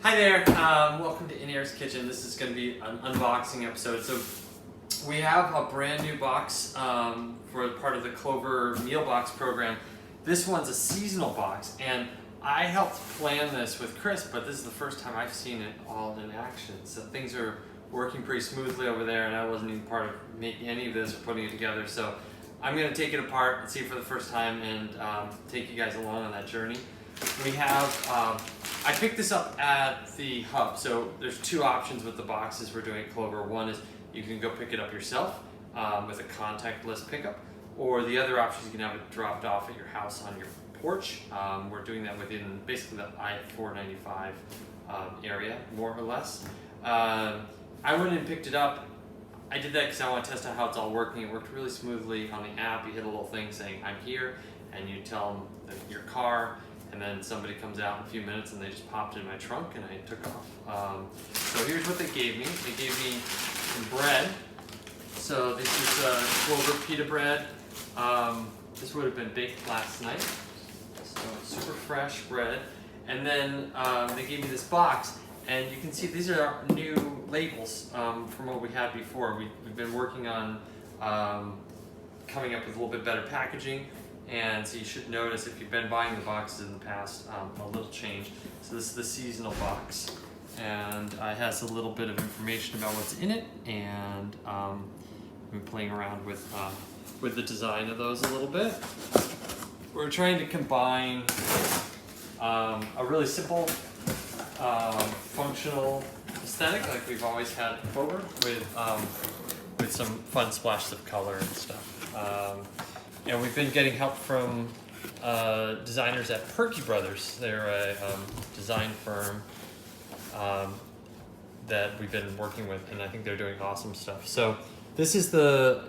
Hi there, welcome to In-Air's Kitchen. This is going to be an unboxing episode. So we have a brand new box for part of the Clover Meal Box program. This one's a seasonal box, and I helped plan this with Chris, but this is the first time I've seen it all in action. So things are working pretty smoothly over there, and I wasn't even part of making any of this or putting it together. So I'm going to take it apart and see it for the first time and take you guys along on that journey. We have, I picked this up at the hub, so there's two options with the boxes we're doing at Clover. One is you can go pick it up yourself with a contactless pickup, or the other option is you can have it dropped off at your house on your porch. We're doing that within basically the I-495 area, more or less. I went and picked it up. I did that because I want to test out how it's all working. It worked really smoothly on the app. You hit a little thing saying, I'm here, and you tell them your car, and then somebody comes out in a few minutes and they just popped in my trunk and I took off. So here's what they gave me. They gave me some bread. So this is Clover pita bread. This would have been baked last night. So super fresh bread. And then they gave me this box, and you can see these are our new labels from what we had before. We've been working on coming up with a little bit better packaging. And so you should notice, if you've been buying the boxes in the past, a little change. So this is the seasonal box, and it has a little bit of information about what's in it, and I've been playing around with the design of those a little bit. We're trying to combine a really simple, functional aesthetic like we've always had at Clover, with some fun splashes of color and stuff. And we've been getting help from designers at Perky Brothers. They're a design firm that we've been working with, and I think they're doing awesome stuff. So this is the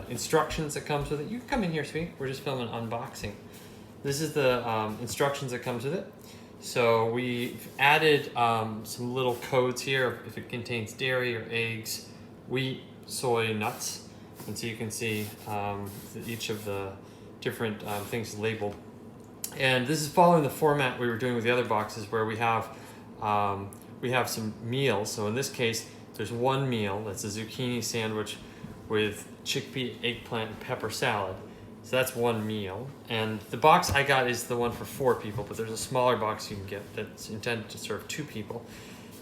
instructions that comes with it. You can come in here, sweetie. We're just filming unboxing. This is the instructions that comes with it. So we've added some little codes here if it contains dairy or eggs, wheat, soy, nuts. And so you can see each of the different things labeled. And this is following the format we were doing with the other boxes, where we have some meals. So in this case, there's one meal that's a zucchini sandwich with chickpea, eggplant, and pepper salad. So that's one meal. And the box I got is the one for 4 people, but there's a smaller box you can get that's intended to serve 2 people.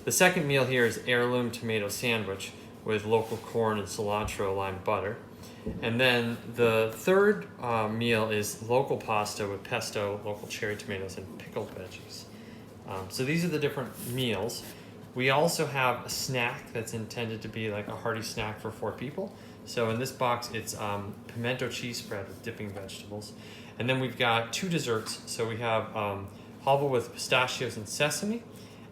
The second meal here is Heirloom tomato sandwich with local corn and cilantro lime butter. And then the third meal is local pasta with pesto, local cherry tomatoes, and pickled veggies. So these are the different meals. We also have a snack that's intended to be like a hearty snack for 4 people. So in this box, it's pimento cheese spread with dipping vegetables. And then we've got 2 desserts. So we have halva with pistachios and sesame,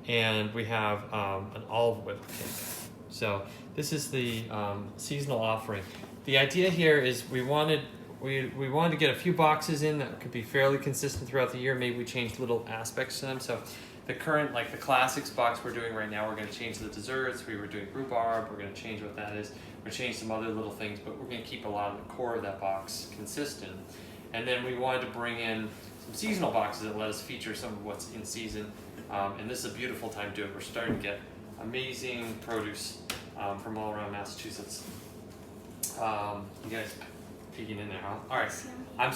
and we have an olive oil cake. So this is the seasonal offering. The idea here is we wanted to get a few boxes in that could be fairly consistent throughout the year. Maybe we changed little aspects to them. So the current, like the classics box we're doing right now, we're going to change the desserts. We were doing rhubarb. We're going to change what that is. We're change some other little things, but we're going to keep a lot of the core of that box consistent. And then we wanted to bring in some seasonal boxes that let us feature some of what's in season. And this is a beautiful time to do it. We're starting to get amazing produce from all around Massachusetts. You guys peeking in there, huh? All right. I'm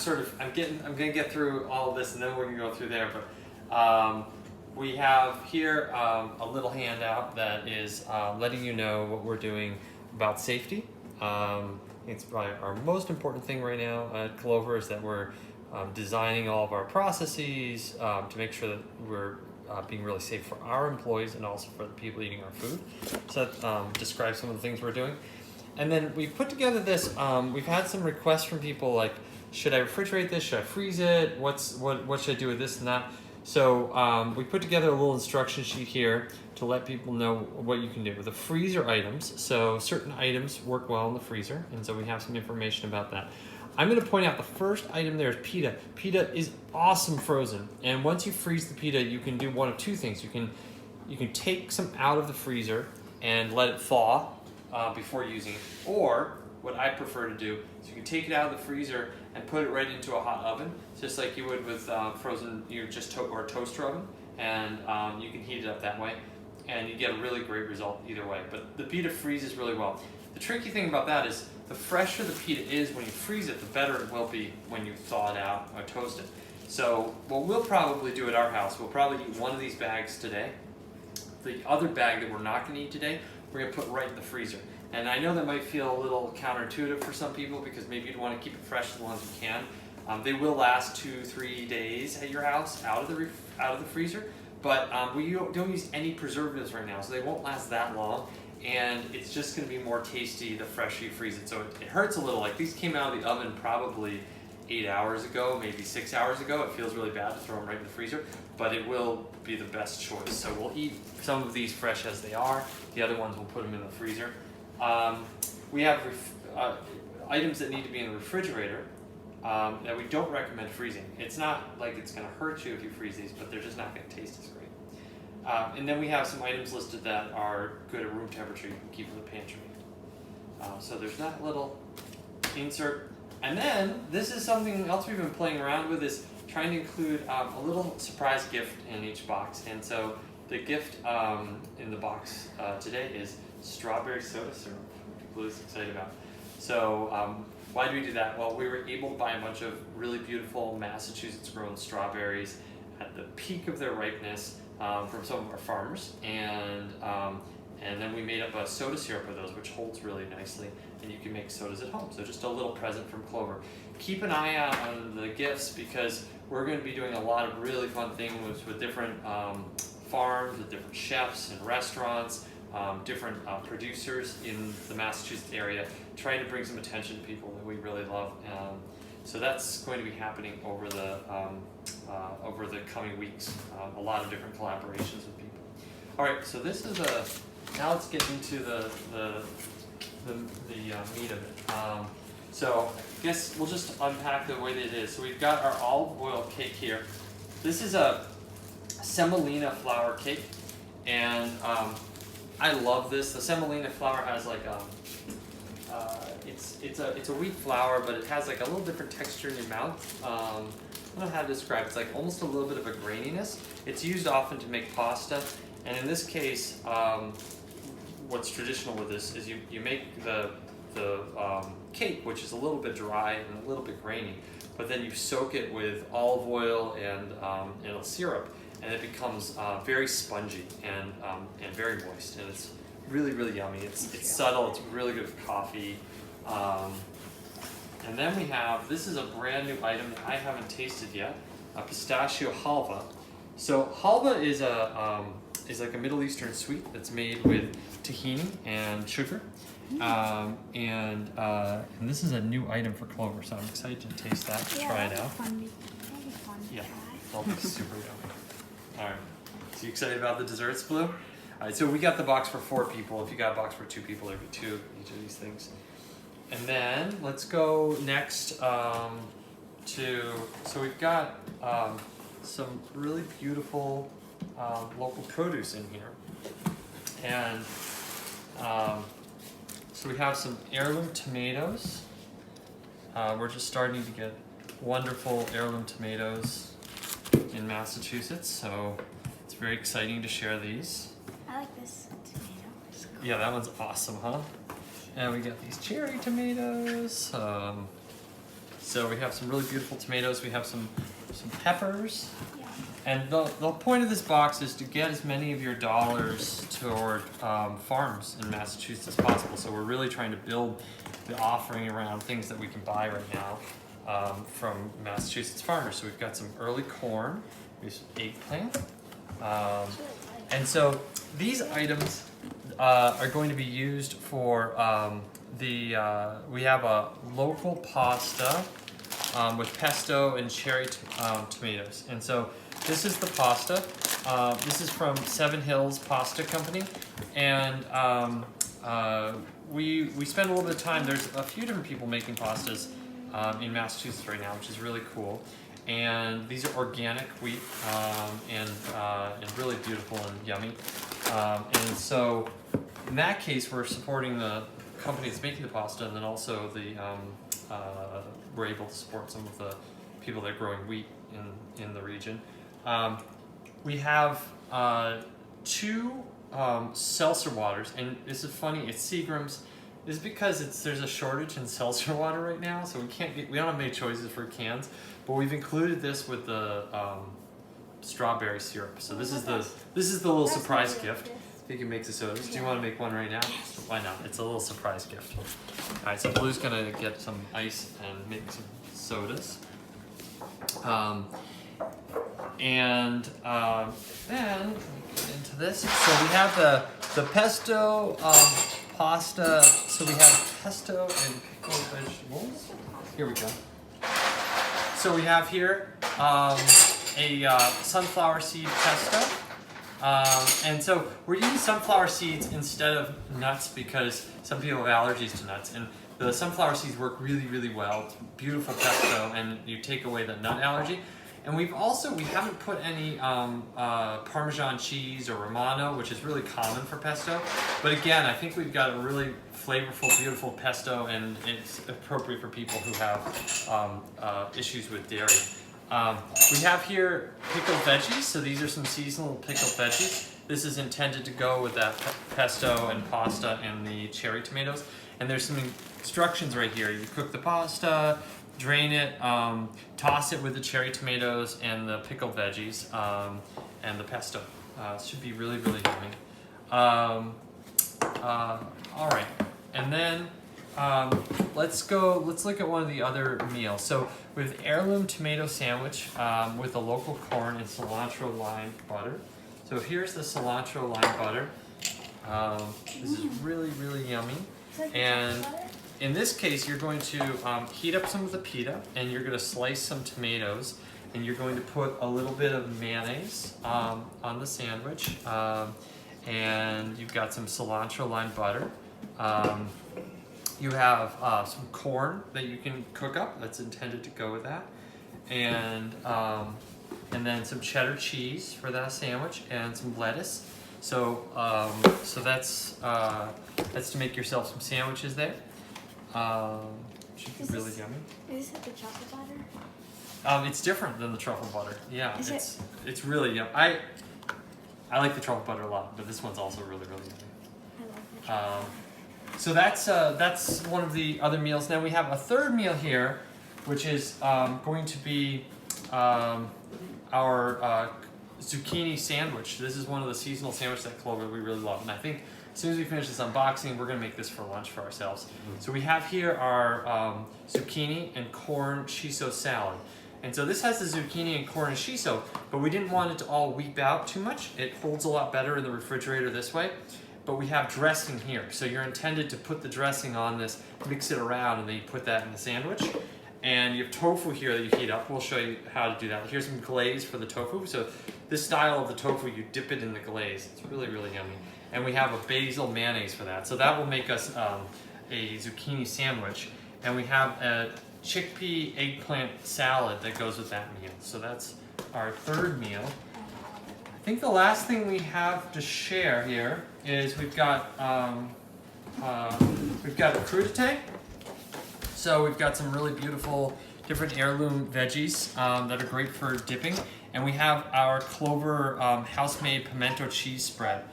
gonna get through all of this, and then we're gonna go through there. But we have here a little handout that is letting you know what we're doing about safety. It's probably our most important thing right now at Clover, is that we're designing all of our processes to make sure that we're being really safe for our employees and also for the people eating our food. So that describes some of the things we're doing. And then we put together this, we've had some requests from people like, should I refrigerate this? Should I freeze it? What should I do with this and that? So we put together a little instruction sheet here to let people know what you can do with the freezer items. So certain items work well in the freezer, and so we have some information about that. I'm going to point out the first item there is pita. Pita is awesome frozen, and once you freeze the pita, you can do one of 2 things. You can take some out of the freezer and let it thaw before using it, or what I prefer to do is you can take it out of the freezer and put it right into a hot oven, just like you would with frozen, or toaster oven, and you can heat it up that way, and you get a really great result either way. But the pita freezes really well. The tricky thing about that is the fresher the pita is when you freeze it, the better it will be when you thaw it out or toast it. So what we'll probably do at our house, we'll probably eat one of these bags today. The other bag that we're not going to eat today, we're going to put right in the freezer. And I know that might feel a little counterintuitive for some people because maybe you want to keep it fresh as long as you can. They will last 2-3 days at your house out of the freezer, but we don't use any preservatives right now, so they won't last that long. And it's just going to be more tasty the fresher you freeze it. So it hurts a little. Like these came out of the oven probably 8 hours ago, maybe 6 hours ago. It feels really bad to throw them right in the freezer, but it will be the best choice. So we'll eat some of these fresh as they are. The other ones we'll put them in the freezer. We have items that need to be in the refrigerator that we don't recommend freezing. It's not like it's going to hurt you if you freeze these, but they're just not going to taste as great. And then we have some items listed that are good at room temperature. You can keep in the pantry. So there's that little insert. And then this is something else we've been playing around with, is trying to include a little surprise gift in each box. And so the gift in the box today is strawberry soda syrup, which Blue's excited about. So why do we do that? Well, we were able to buy a bunch of really beautiful Massachusetts grown strawberries at the peak of their ripeness from some of our farmers, and then we made up a soda syrup with those, which holds really nicely, and you can make sodas at home. So just a little present from Clover. Keep an eye out on the gifts because we're going to be doing a lot of really fun things with different farms, with different chefs and restaurants, different producers in the Massachusetts area, trying to bring some attention to people that we really love. So that's going to be happening over the coming weeks. A lot of different collaborations with people. All right, so this is now let's get into the meat of it. So I guess we'll just unpack the way that it is. So we've got our olive oil cake here. This is a Semolina flour cake, and I love this. The Semolina flour has like it's a wheat flour, but it has like a little different texture in your mouth. I don't know how to describe it. It's like almost a little bit of a graininess. It's used often to make pasta, and in this case, what's traditional with this is you make the cake, which is a little bit dry and a little bit grainy, but then you soak it with olive oil and a syrup, and it becomes very spongy and very moist, and it's really, really yummy. It's subtle. It's really good for coffee. And then we have, this is a brand new item that I haven't tasted yet, a Pistachio Halva. So halva is like a Middle Eastern sweet that's made with tahini and sugar. And this is a new item for Clover, so I'm excited to taste that, try it out. Yeah, that'll be super yummy. All right, so you excited about the desserts, Blue? All right, so we got the box for 4 people. If you got a box for 2 people, there'd be 2 of each of these things. And then let's go next so we've got some really beautiful local produce in here. And so we have some heirloom tomatoes. We're just starting to get wonderful heirloom tomatoes in Massachusetts, so it's very exciting to share these. I like this tomato. Cool. Yeah, that one's awesome, huh? And we got these cherry tomatoes. So we have some really beautiful tomatoes. We have some peppers. Yeah. And the point of this box is to get as many of your dollars toward farms in Massachusetts as possible. So we're really trying to build the offering around things that we can buy right now from Massachusetts farmers. So we've got some early corn, we have some eggplant. And so these items are going to be used for we have a local pasta with pesto and cherry tomatoes. And so this is the pasta. This is from Seven Hills Pasta Company. And we spend a little bit of time. There's a few different people making pastas in Massachusetts right now, which is really cool. And these are organic wheat and really beautiful and yummy. And so in that case, we're supporting the company that's making the pasta, and then also we're able to support some of the people that are growing wheat in the region. we have 2 seltzer waters, and this is funny. It's Seagram's. This is because there's a shortage in seltzer water right now, so we don't have many choices for cans. But we've included this with the strawberry syrup. So this is the little surprise gift. You can make the sodas. Do you want to make one right now? Why not? It's a little surprise gift. All right, so Blue's gonna get some ice and make some sodas. Then get into this. So we have the pesto pasta. So we have pesto and pickled vegetables. Here we go. So we have here a sunflower seed pesto. And so we're using sunflower seeds instead of nuts because some people have allergies to nuts. And the sunflower seeds work really, really well. It's beautiful pesto, and you take away the nut allergy. And we haven't put any Parmesan cheese or Romano, which is really common for pesto. But again, I think we've got a really flavorful, beautiful pesto, and it's appropriate for people who have issues with dairy. We have here pickled veggies. So these are some seasonal pickled veggies. This is intended to go with that pesto and pasta and the cherry tomatoes. And there's some instructions right here. You cook the pasta, drain it, toss it with the cherry tomatoes and the pickled veggies and the pesto. It should be really, really yummy. All right, and then let's look at one of the other meals. So with Heirloom tomato sandwich with a local corn and cilantro lime butter. So here's the cilantro lime butter. This is really, really yummy. And in this case, you're going to heat up some of the pita, and you're going to slice some tomatoes, and you're going to put a little bit of mayonnaise on the sandwich, and you've got some cilantro lime butter. You have some corn that you can cook up that's intended to go with that, and then some cheddar cheese for that sandwich, and some lettuce. So that's to make yourself some sandwiches there. Should be really yummy. Is this the chocolate butter? It's different than the truffle butter. Yeah, Is it's really yummy. I like the truffle butter a lot, but this one's also really, really yummy. I love the So that's one of the other meals. Now we have a third meal here, which is going to be our zucchini sandwich. This is one of the seasonal sandwiches at Clover we really love, and I think as soon as we finish this unboxing, we're going to make this for lunch for ourselves. So we have here our zucchini and corn Chiso salad. And so this has the zucchini and corn and Chiso, but we didn't want it to all weep out too much. It holds a lot better in the refrigerator this way. But we have dressing here. So you're intended to put the dressing on this, mix it around, and then you put that in the sandwich. And you have tofu here that you heat up. We'll show you how to do that. Here's some glaze for the tofu. So this style of the tofu, you dip it in the glaze. It's really, really yummy. And we have a basil mayonnaise for that. So that will make us a zucchini sandwich. And we have a chickpea eggplant salad that goes with that meal. So that's our third meal. I think the last thing we have to share here is we've got crudité. So we've got some really beautiful different heirloom veggies that are great for dipping. And we have our Clover house-made pimento cheese spread.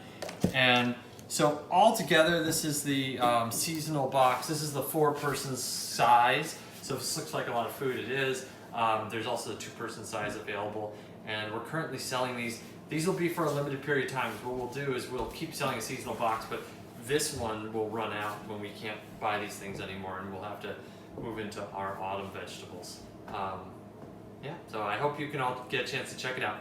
And so all together, this is the seasonal box. This is the 4-person size. So this looks like a lot of food. It is. There's also the 2-person size available. And we're currently selling these. These will be for a limited period of time. What we'll do is we'll keep selling a seasonal box, but this one will run out when we can't buy these things anymore, and we'll have to move into our autumn vegetables. Yeah, so I hope you can all get a chance to check it out.